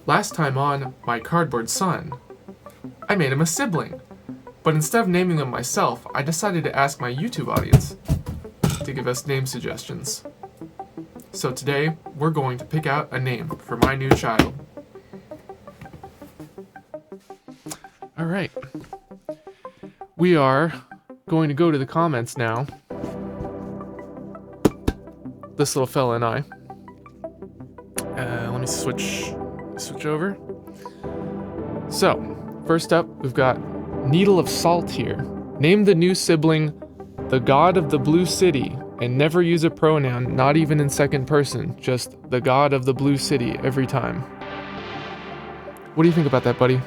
Last time on My Cardboard Son, I made him a sibling. But instead of naming them myself, I decided to ask my YouTube audience to give us name suggestions. So today, we're going to pick out a name for my new child. Alright. We are going to go to the comments now. This little fella and I. Let me switch over. So, first up, we've got Needle of Salt here. Name the new sibling the God of the Blue City, and never use a pronoun, not even in second person, just the God of the Blue City every time. What do you think about that, buddy?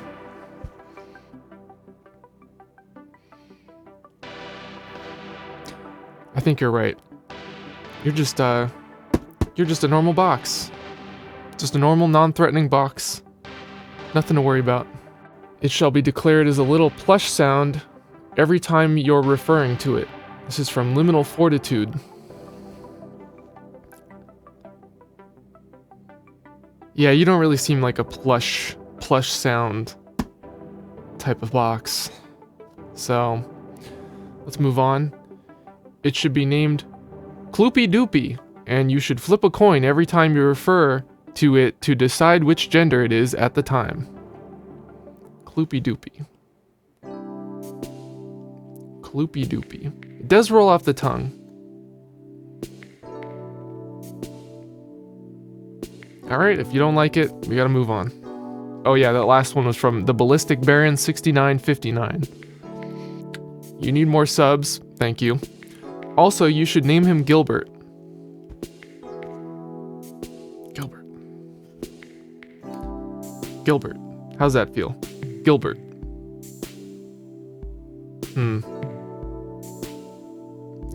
I think you're right. You're just a normal box. Just a normal, non-threatening box. Nothing to worry about. It shall be declared as a little plush sound every time you're referring to it. This is from Liminal Fortitude. Yeah, you don't really seem like a plush sound type of box. So, let's move on. It should be named Kloopy Doopy, and you should flip a coin every time you refer to it to decide which gender it is at the time. Kloopy Doopy. Kloopy Doopy. It does roll off the tongue. Alright, if you don't like it, we gotta move on. Oh yeah, that last one was from the Ballistic Baron 6959. You need more subs, thank you. Also, you should name him Gilbert. Gilbert. How's that feel? Gilbert.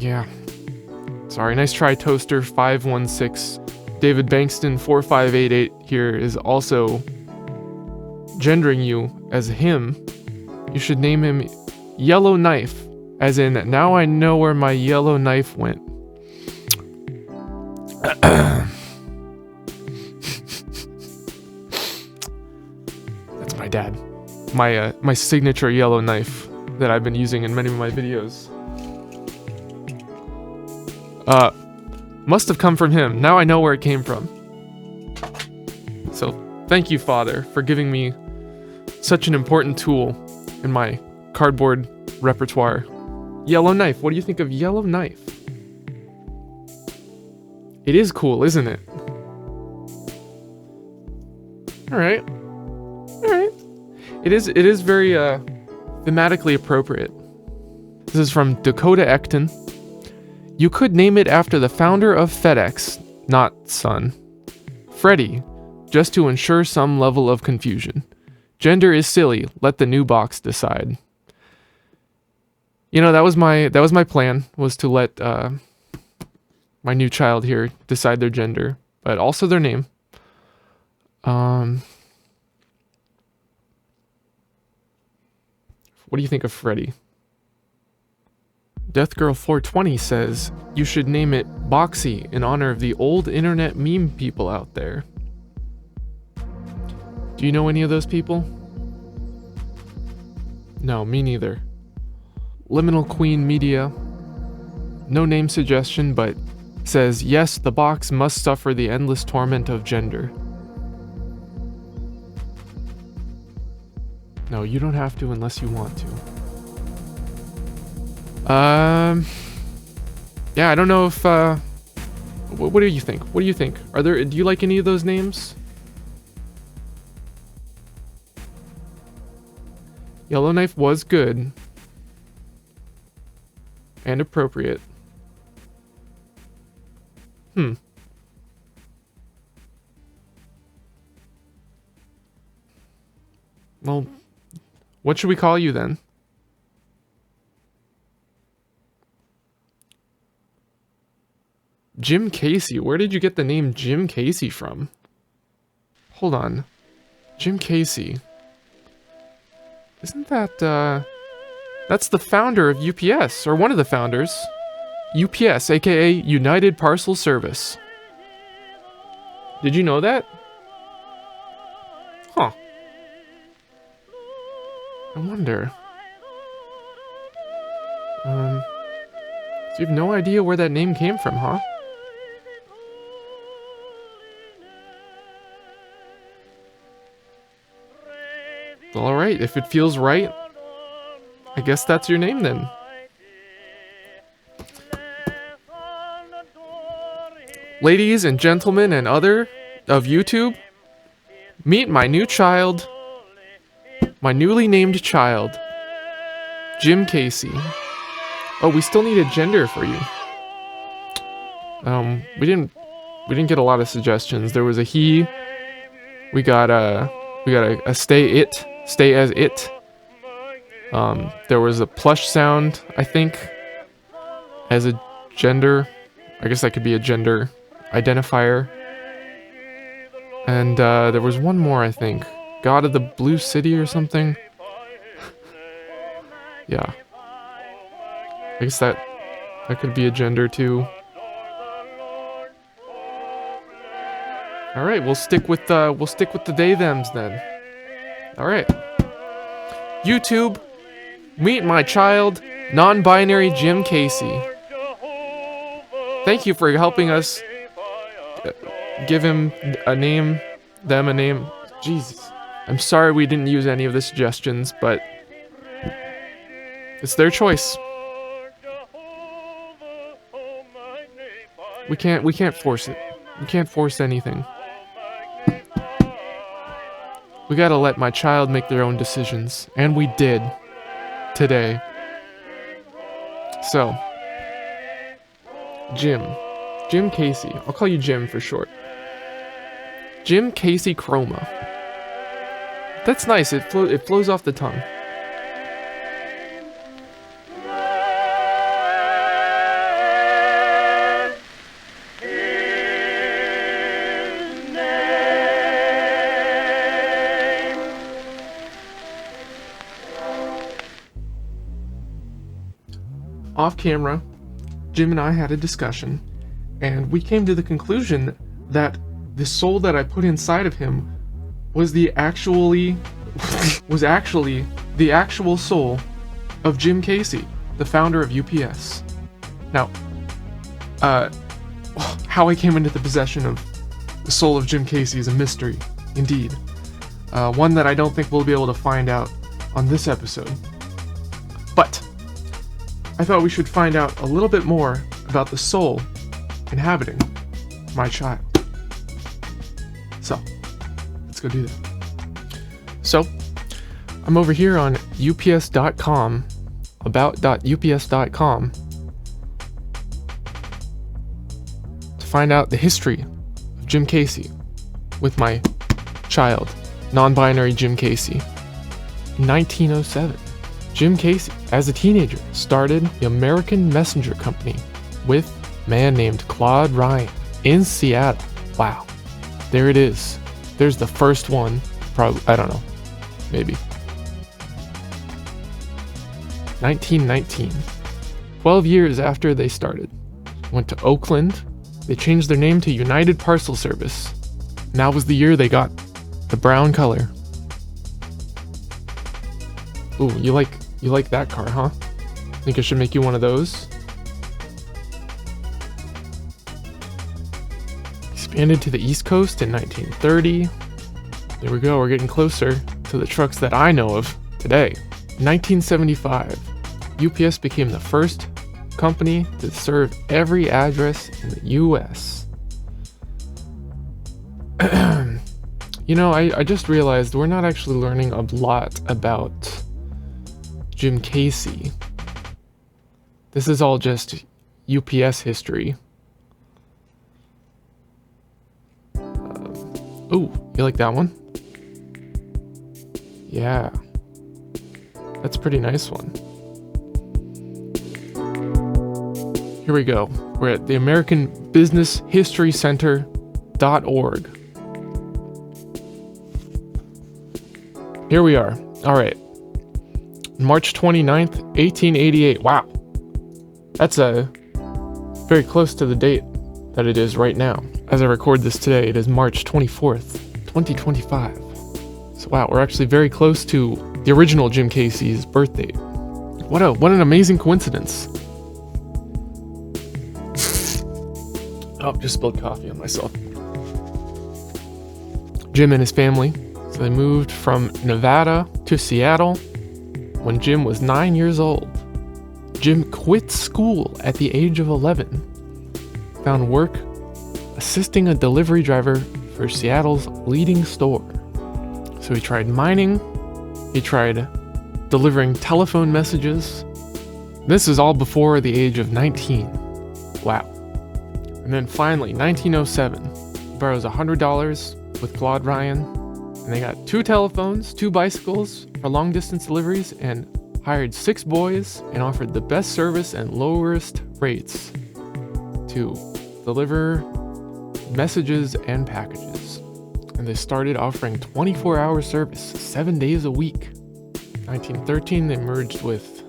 Yeah. Sorry, nice try, Toaster 516. David Bankston 4588 here is also gendering you as him. You should name him Yellow Knife, as in, now I know where my yellow knife went. That's my dad. My signature yellow knife that I've been using in many of my videos. Must have come from him. Now I know where it came from. So, thank you, Father, for giving me such an important tool in my cardboard repertoire. Yellow Knife. What do you think of Yellow Knife? It is cool, isn't it? Alright. Alright. It is very, thematically appropriate. This is from Dakota Ecton. You could name it after the founder of FedEx, not Son. Freddy, just to ensure some level of confusion. Gender is silly, let the new box decide. You know, that was my plan, was to let my new child here decide their gender, but also their name. What do you think of Freddy? DeathGirl420 says, you should name it Boxy in honor of the old internet meme people out there. Do you know any of those people? No, me neither. Liminal Queen Media, no name suggestion, but says, yes, the box must suffer the endless torment of gender. No, you don't have to unless you want to. Yeah, I don't know if, what do you think? What do you think? Do you like any of those names? Yellowknife was good. And appropriate. Well, what should we call you then? Jim Casey. Where did you get the name Jim Casey from? Hold on. Jim Casey. Isn't that, that's the founder of UPS, or one of the founders. UPS, aka United Parcel Service. Did you know that? Huh. I wonder. So you have no idea where that name came from, huh? Alright, if it feels right, I guess that's your name then. Ladies and gentlemen and other of YouTube, meet my new child, my newly named child, Jim Casey. Oh, we still need a gender for you. We didn't get a lot of suggestions. There was a he. We got a stay as it. There was a plush sound, I think, as a gender. I guess that could be a gender identifier. And there was one more, I think. God of the Blue City or something. Yeah. I guess that could be a gender too. All right, we'll stick with the they thems then. All right. YouTube, meet my child, non-binary Jim Casey. Thank you for helping us give him a name, them a name. Jesus. I'm sorry we didn't use any of the suggestions, but it's their choice. We can't force it. We can't force anything. We gotta let my child make their own decisions. And we did. Today. So. Jim Casey. I'll call you Jim for short. Jim Casey Chroma. That's nice. It flows off the tongue. Off camera, Jim and I had a discussion, and we came to the conclusion that the soul that I put inside of him was actually the actual soul of Jim Casey, the founder of UPS. Now, how I came into the possession of the soul of Jim Casey is a mystery, indeed. One that I don't think we'll be able to find out on this episode. But I thought we should find out a little bit more about the soul inhabiting my child. So, let's go do that. So, I'm over here on ups.com, about.ups.com, to find out the history of Jim Casey with my child, non-binary Jim Casey. In 1907, Jim Casey, as a teenager, started the American Messenger Company with a man named Claude Ryan in Seattle. Wow. There it is. There's the first one. Probably, I don't know. Maybe. 1919. 12 years after they started. Went to Oakland. They changed their name to United Parcel Service. And that was the year they got the brown color. Ooh, you like that car, huh? Think I should make you one of those? Expanded to the East Coast in 1930. There we go, we're getting closer to the trucks that I know of today. 1975, UPS became the first company to serve every address in the US. You know, I just realized we're not actually learning a lot about Jim Casey. This is all just UPS history. Ooh, you like that one? Yeah. That's a pretty nice one. Here we go. We're at the American Business History Center.org. Here we are. All right. March 29th, 1888. Wow. That's very close to the date that it is right now. As I record this today, it is March 24th, 2025. So wow, we're actually very close to the original Jim Casey's birth date. What an amazing coincidence. Oh, just spilled coffee on myself. Jim and his family, so they moved from Nevada to Seattle when Jim was 9 years old. Jim quit school at the age of 11, found work assisting a delivery driver for Seattle's leading store. So he tried mining, he tried delivering telephone messages. This is all before the age of 19. Wow. And then finally, 1907, he borrows $100 with Claude Ryan, and they got 2 telephones, 2 bicycles for long distance deliveries, and hired 6 boys and offered the best service and lowest rates to deliver messages and packages. And they started offering 24-hour service 7 days a week. 1913, they merged with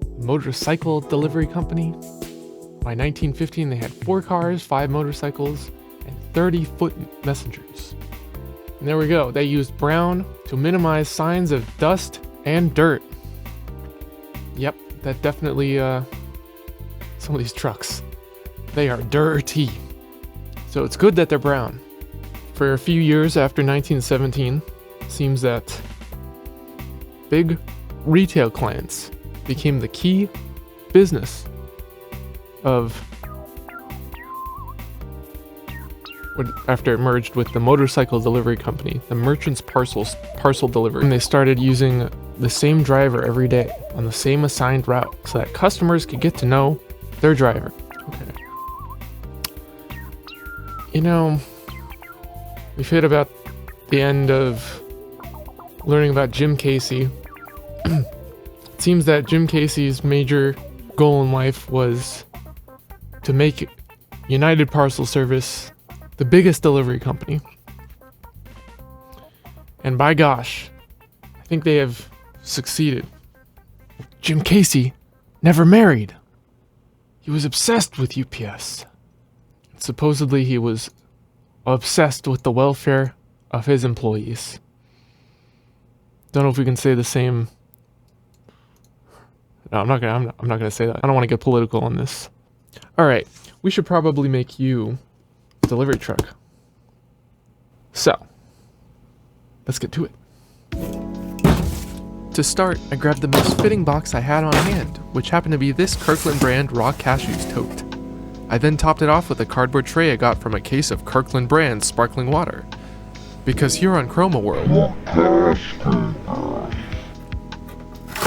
a motorcycle delivery company. By 1915, they had 4 cars, 5 motorcycles, and 30 foot messengers. And there we go. They used brown to minimize signs of dust and dirt. Yep, that definitely, some of these trucks, they are dirty. So it's good that they're brown. For a few years after 1917, it seems that big retail clients became the key business of after it merged with the motorcycle delivery company, the Merchants Parcel Delivery. And they started using the same driver every day on the same assigned route so that customers could get to know their driver. Okay. You know, we've hit about the end of learning about Jim Casey. It seems that Jim Casey's major goal in life was to make United Parcel Service the biggest delivery company. And by gosh, I think they have succeeded. Jim Casey never married. He was obsessed with UPS. Supposedly he was obsessed with the welfare of his employees. Don't know if we can say the same. No, I'm not gonna say that. I don't want to get political on this. All right, we should probably make you a delivery truck. So, let's get to it. To start, I grabbed the most fitting box I had on hand, which happened to be this Kirkland brand raw cashews tote. I then topped it off with a cardboard tray I got from a case of Kirkland brand sparkling water. Because here on Chroma World,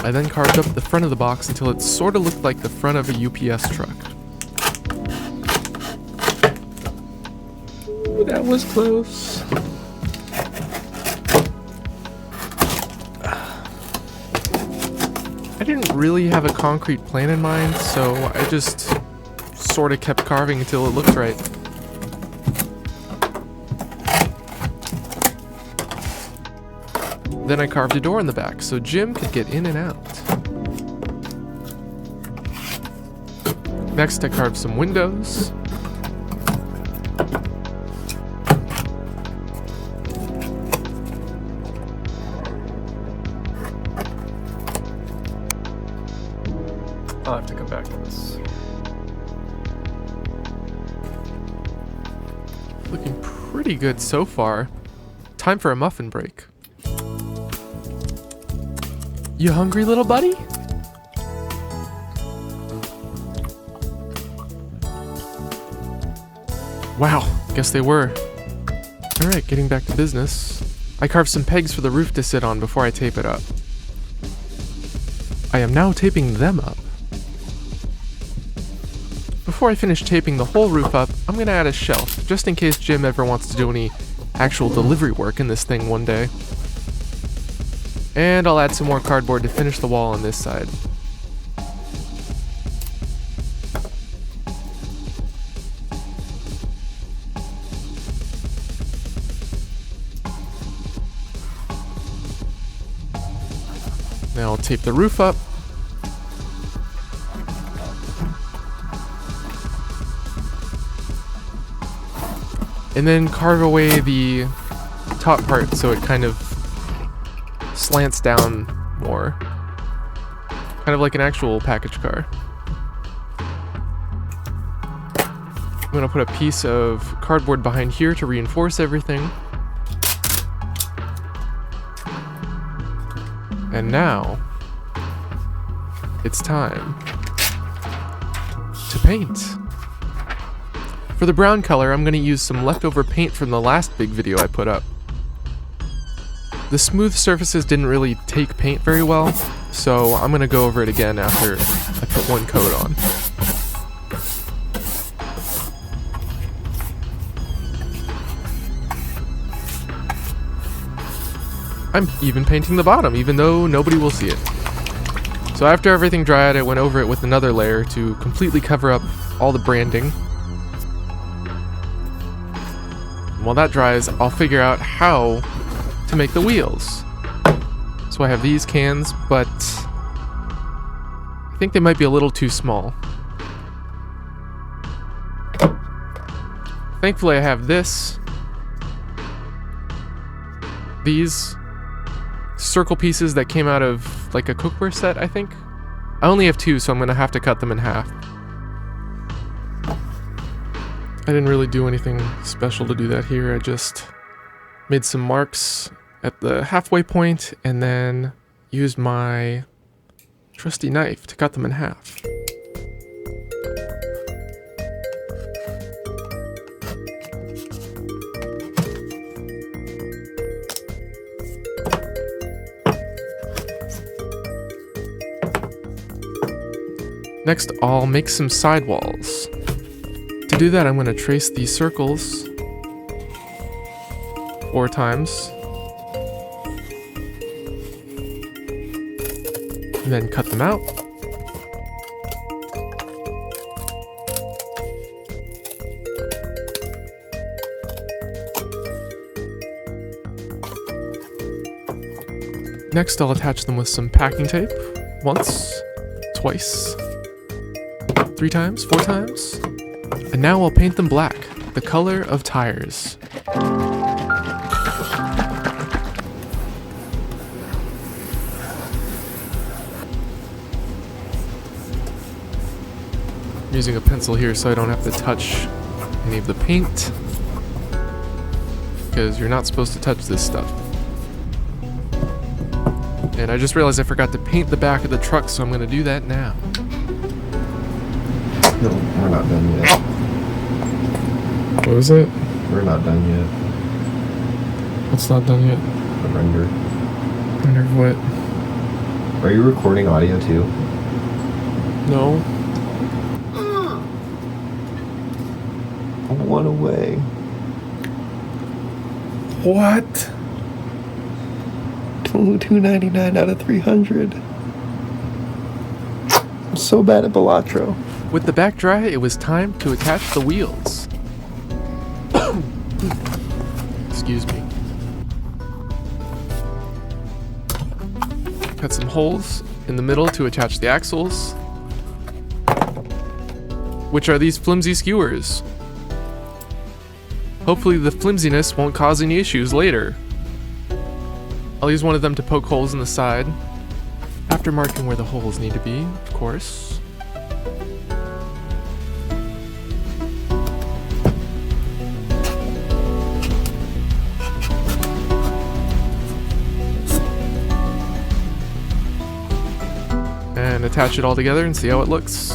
I then carved up the front of the box until it sort of looked like the front of a UPS truck. Ooh, that was close. I didn't really have a concrete plan in mind, so I just sort of kept carving until it looked right. Then I carved a door in the back so Jim could get in and out. Next I carved some windows. I'll have to come back to this. Looking pretty good so far. Time for a muffin break. You hungry, little buddy? Wow, guess they were. Alright, getting back to business. I carved some pegs for the roof to sit on before I tape it up. I am now taping them up. Before I finish taping the whole roof up, I'm going to add a shelf, just in case Jim ever wants to do any actual delivery work in this thing one day. And I'll add some more cardboard to finish the wall on this side. Now I'll tape the roof up. And then carve away the top part so it kind of slants down more. Kind of like an actual package car. I'm gonna put a piece of cardboard behind here to reinforce everything. And now, it's time to paint. For the brown color, I'm gonna use some leftover paint from the last big video I put up. The smooth surfaces didn't really take paint very well, so I'm gonna go over it again after I put one coat on. I'm even painting the bottom, even though nobody will see it. So after everything dried, I went over it with another layer to completely cover up all the branding. While that dries, I'll figure out how to make the wheels. So I have these cans, but I think they might be a little too small. Thankfully I have these circle pieces that came out of like a cookware set, I think. I only have 2, so I'm gonna have to cut them in half. I didn't really do anything special to do that here. I just made some marks at the halfway point and then used my trusty knife to cut them in half. Next, I'll make some sidewalls. To do that, I'm going to trace these circles 4 times. And then cut them out. Next, I'll attach them with some packing tape. Once, twice, 3 times, 4 times. And now I'll paint them black, the color of tires. I'm using a pencil here so I don't have to touch any of the paint, because you're not supposed to touch this stuff. And I just realized I forgot to paint the back of the truck, so I'm going to do that now. No, we're not done yet. What was it? We're not done yet. What's not done yet? The render. Render of what? Are you recording audio too? No. One away. What? 299 out of 300. I'm so bad at Balatro. With the back dry, it was time to attach the wheels. Excuse me. Cut some holes in the middle to attach the axles, which are these flimsy skewers. Hopefully the flimsiness won't cause any issues later. I'll use one of them to poke holes in the side, after marking where the holes need to be, of course. And attach it all together and see how it looks.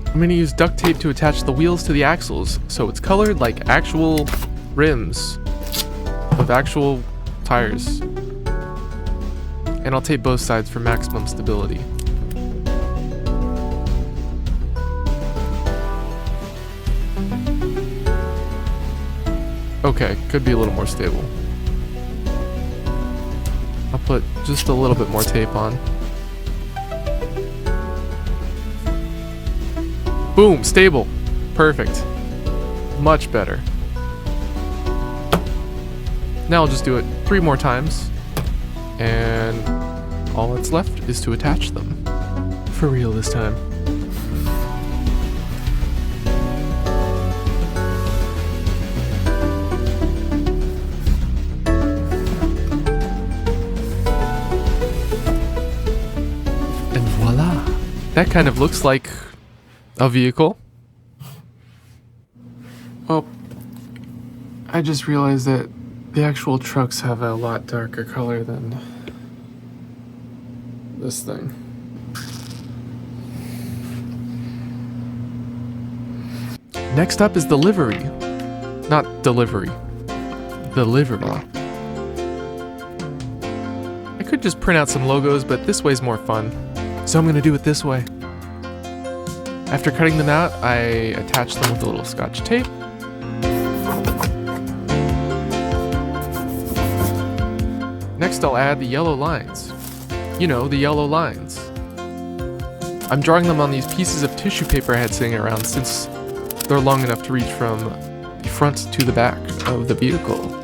I'm going to use duct tape to attach the wheels to the axles, so it's colored like actual rims of actual tires. And I'll tape both sides for maximum stability. Okay, could be a little more stable. I'll put just a little bit more tape on. Boom, stable. Perfect. Much better. Now I'll just do it 3 more times. And all that's left is to attach them. For real this time. And voila. That kind of looks like a vehicle. Oh, I just realized that the actual trucks have a lot darker color than this thing. Next up is the livery. Not delivery. The livery. I could just print out some logos, but this way's more fun. So I'm gonna do it this way. After cutting them out, I attach them with a little Scotch tape. Next, I'll add the yellow lines. You know, the yellow lines. I'm drawing them on these pieces of tissue paper I had sitting around since they're long enough to reach from the front to the back of the vehicle.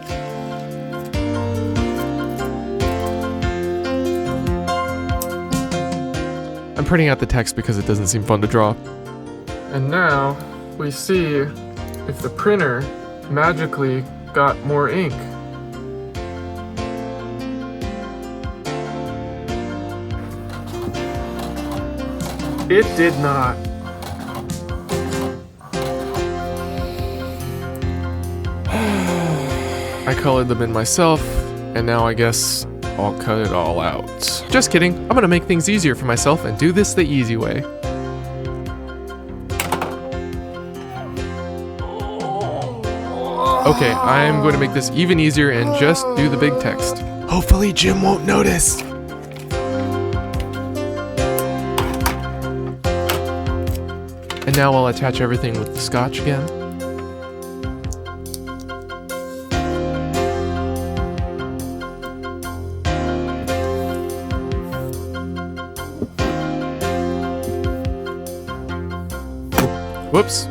I'm printing out the text because it doesn't seem fun to draw. And now we see if the printer magically got more ink. It did not. I colored them in myself, and now I guess I'll cut it all out. Just kidding, I'm gonna make things easier for myself and do this the easy way. Okay, I'm going to make this even easier and just do the big text. Hopefully Jim won't notice. And now I'll attach everything with the Scotch again. Whoops.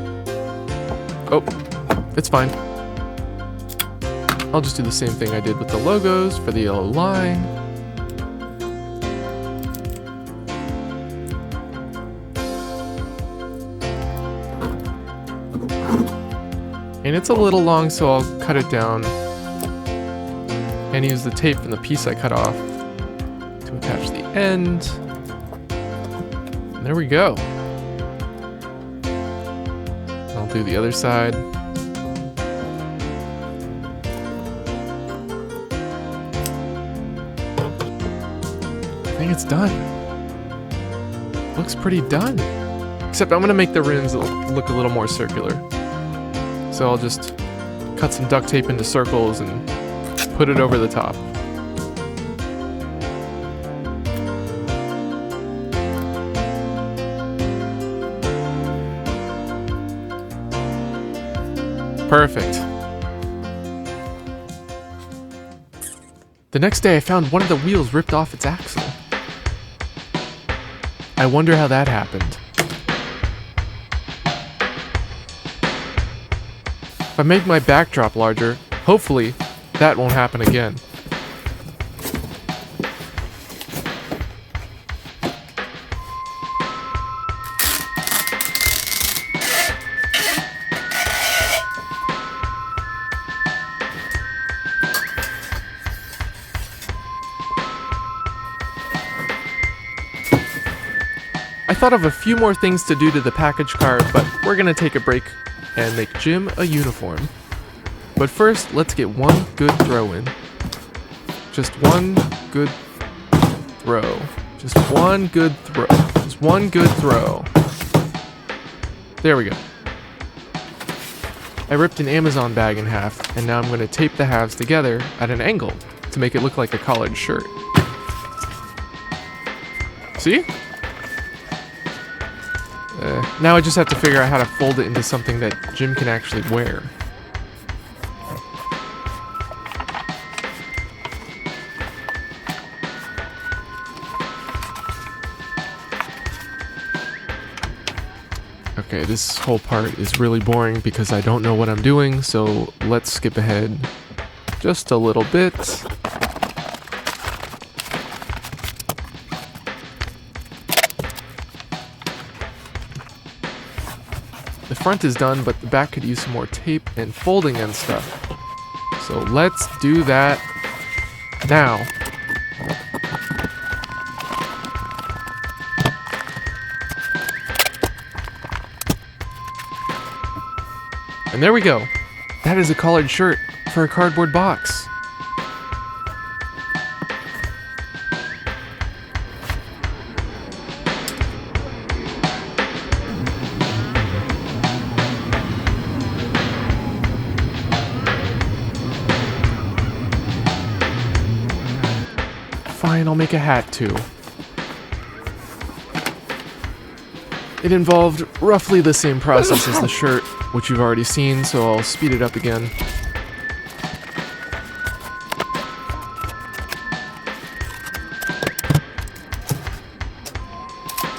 Oh, it's fine. I'll just do the same thing I did with the logos for the yellow line. And it's a little long, so I'll cut it down and use the tape from the piece I cut off to attach the end. And there we go. I'll do the other side. I think it's done. Looks pretty done. Except I'm gonna make the rims look a little more circular. So I'll just cut some duct tape into circles and put it over the top. Perfect. The next day I found one of the wheels ripped off its axle. I wonder how that happened. If I make my backdrop larger, hopefully that won't happen again. I thought of a few more things to do to the package car, but we're gonna take a break and make Jim a uniform. But first, let's get one good throw in. Just one good throw. Just one good throw. Just one good throw. There we go. I ripped an Amazon bag in half, and now I'm going to tape the halves together at an angle to make it look like a collared shirt. See? Now I just have to figure out how to fold it into something that Jim can actually wear. Okay, this whole part is really boring because I don't know what I'm doing, so let's skip ahead just a little bit. The front is done, but the back could use some more tape and folding and stuff. So let's do that now. And there we go. That is a collared shirt for a cardboard box. Fine, I'll make a hat too. It involved roughly the same process as the shirt, which you've already seen, so I'll speed it up again.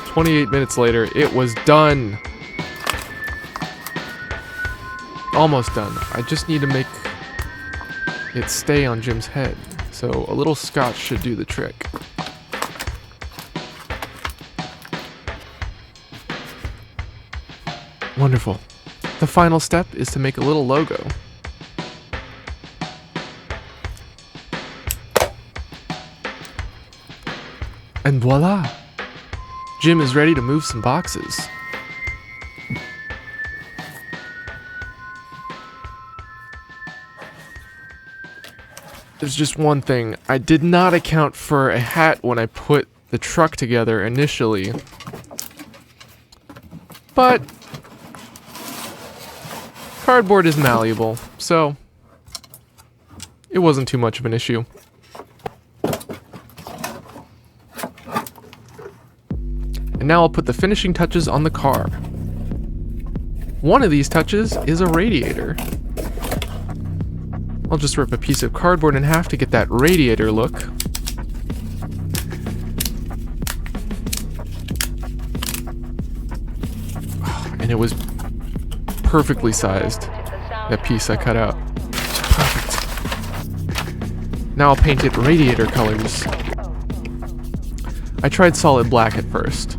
"28 minutes later, it was done. Almost done. I just need to make it stay on Jim's head, so a little scotch should do the trick. Wonderful. The final step is to make a little logo. And voila! Jim is ready to move some boxes. There's just one thing. I did not account for a hat when I put the truck together initially. But cardboard is malleable, so it wasn't too much of an issue. And now I'll put the finishing touches on the car. One of these touches is a radiator. I'll just rip a piece of cardboard in half to get that radiator look. And it was perfectly sized, that piece I cut out. Perfect. Now I'll paint it radiator colors. I tried solid black at first.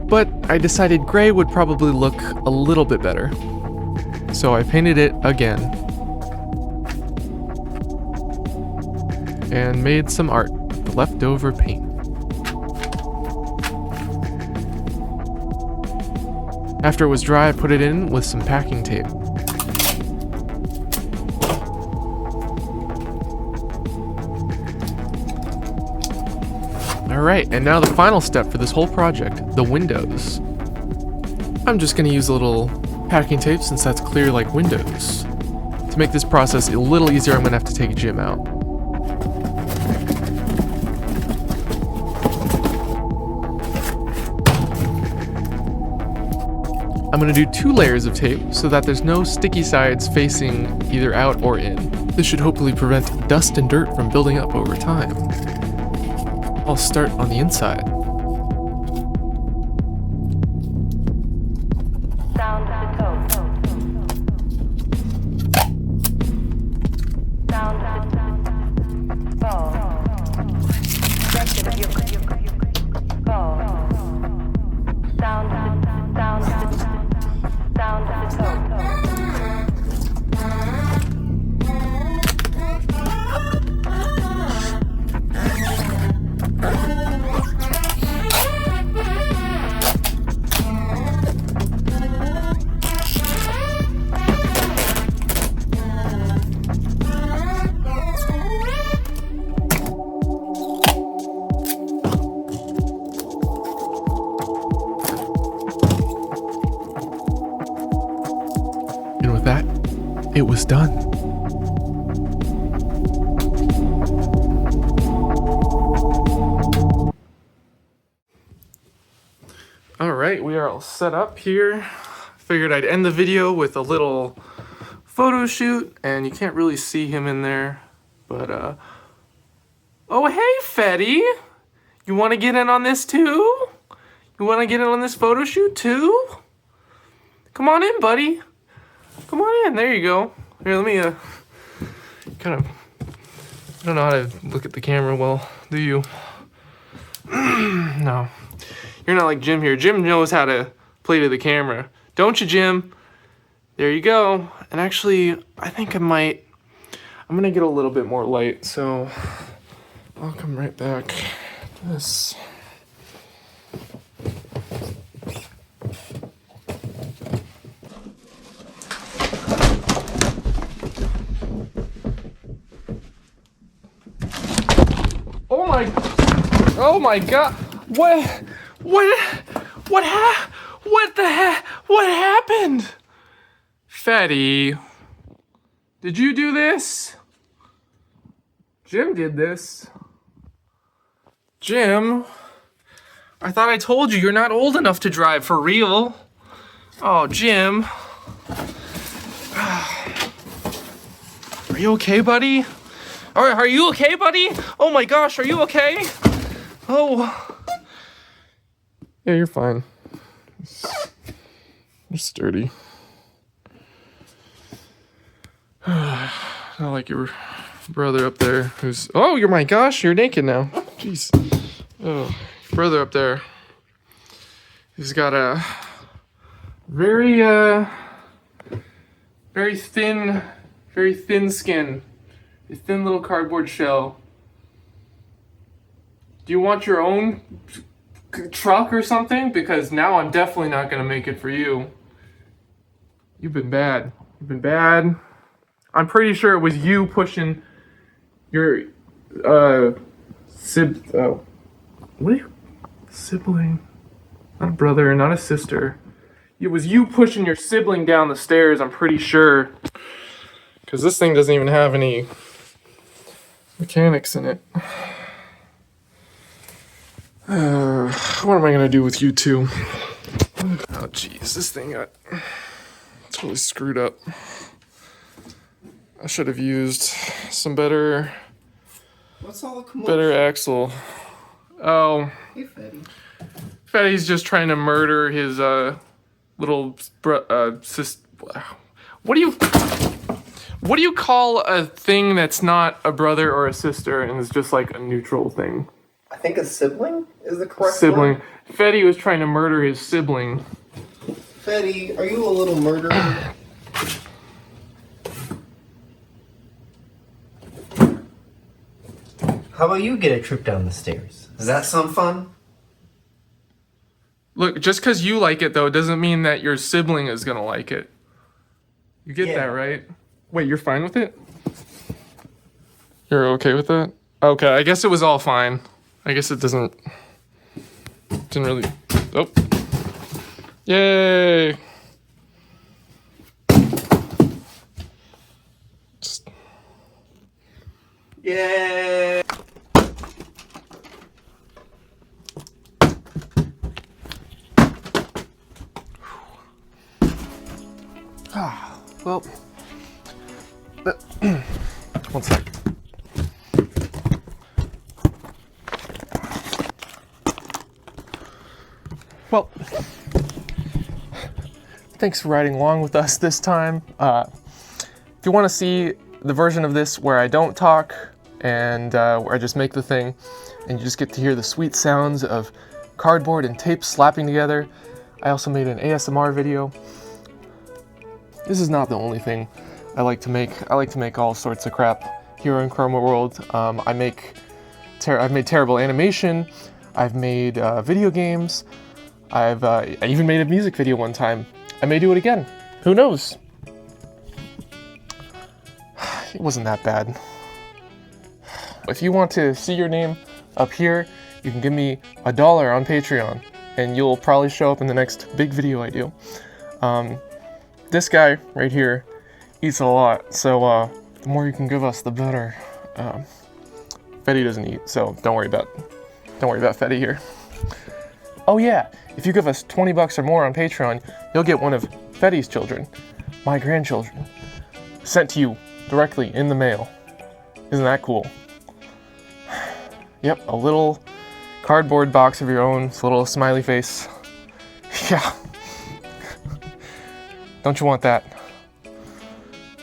But I decided gray would probably look a little bit better. So I painted it again. And made some art with the leftover paint. After it was dry, I put it in with some packing tape. Alright, and now the final step for this whole project, the windows. I'm just going to use a little packing tape since that's clear like windows. To make this process a little easier, I'm going to have to take Jim out. I'm going to do 2 layers of tape so that there's no sticky sides facing either out or in. This should hopefully prevent dust and dirt from building up over time. I'll start on the inside. And with that, it was done. Alright, we are all set up here. Figured I'd end the video with a little photo shoot, and you can't really see him in there, but oh hey Fetty! You want to get in on this too? You want to get in on this photo shoot too? Come on in, buddy. Come on in. There you go. Here, let me kind of. I don't know how to look at the camera well, do you? No. You're not like Jim here. Jim knows how to play to the camera. Don't you, Jim? There you go. And actually, I think I'm gonna get a little bit more light, so I'll come right back to this. Oh my God! What happened? Fatty, did you do this? Jim did this. Jim, I thought I told you you're not old enough to drive for real. Oh, Jim. Are you okay, buddy? Are you okay, buddy? Oh my gosh, are you okay? Oh. Yeah, you're fine. You're sturdy. Not like your brother up there who's... Oh, my gosh, you're naked now. Jeez. Oh, brother up there. He's got a very thin skin. A thin little cardboard shell. Do you want your own truck or something? Because now I'm definitely not gonna make it for you. You've been bad. You've been bad. I'm pretty sure it was you pushing your sibling. Not a brother, not a sister. It was you pushing your sibling down the stairs, I'm pretty sure. Because this thing doesn't even have any mechanics in it. What am I gonna do with you two? Oh jeez, this thing got totally screwed up. I should have used some better axle. Oh. Hey, Fatty. Fatty's just trying to murder his little sis. What do you call a thing that's not a brother or a sister and is just like a neutral thing? I think a sibling is the correct Sibling. word. Fetty was trying to murder his sibling. Fatty, are you a little murderer? How about you get a trip down the stairs? Does that sound fun? Look, just because you like it, though, doesn't mean that your sibling is going to like it. You get that, right? Wait, you're fine with it? You're okay with that? Okay, I guess it was all fine. I guess it didn't really... Oh. Yay! Yay! Well, one sec. Well, thanks for riding along with us this time. If you want to see the version of this where I don't talk and where I just make the thing and you just get to hear the sweet sounds of cardboard and tape slapping together, I also made an ASMR video. This is not the only thing I like to make. I like to make all sorts of crap here in Chroma World. I've made terrible animation. I've made video games. I even made a music video one time. I may do it again. Who knows? It wasn't that bad. If you want to see your name up here, you can give me $1 on Patreon, and you'll probably show up in the next big video I do. This guy right here eats a lot, so the more you can give us, the better. Fetty doesn't eat, so don't worry about Fetty here. Oh yeah, if you give us $20 or more on Patreon, you'll get one of Fetty's children, my grandchildren, sent to you directly in the mail. Isn't that cool? Yep, a little Cardboard box of your own, it's a little smiley face. Yeah. Don't you want that?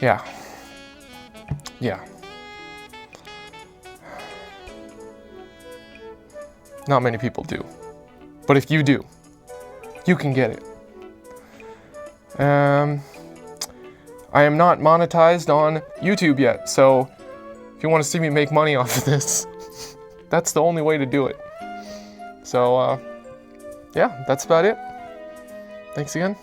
Yeah. Yeah. Not many people do. But if you do, you can get it. I am not monetized on YouTube yet, so if you want to see me make money off of this, that's the only way to do it. So, yeah, that's about it. Thanks again.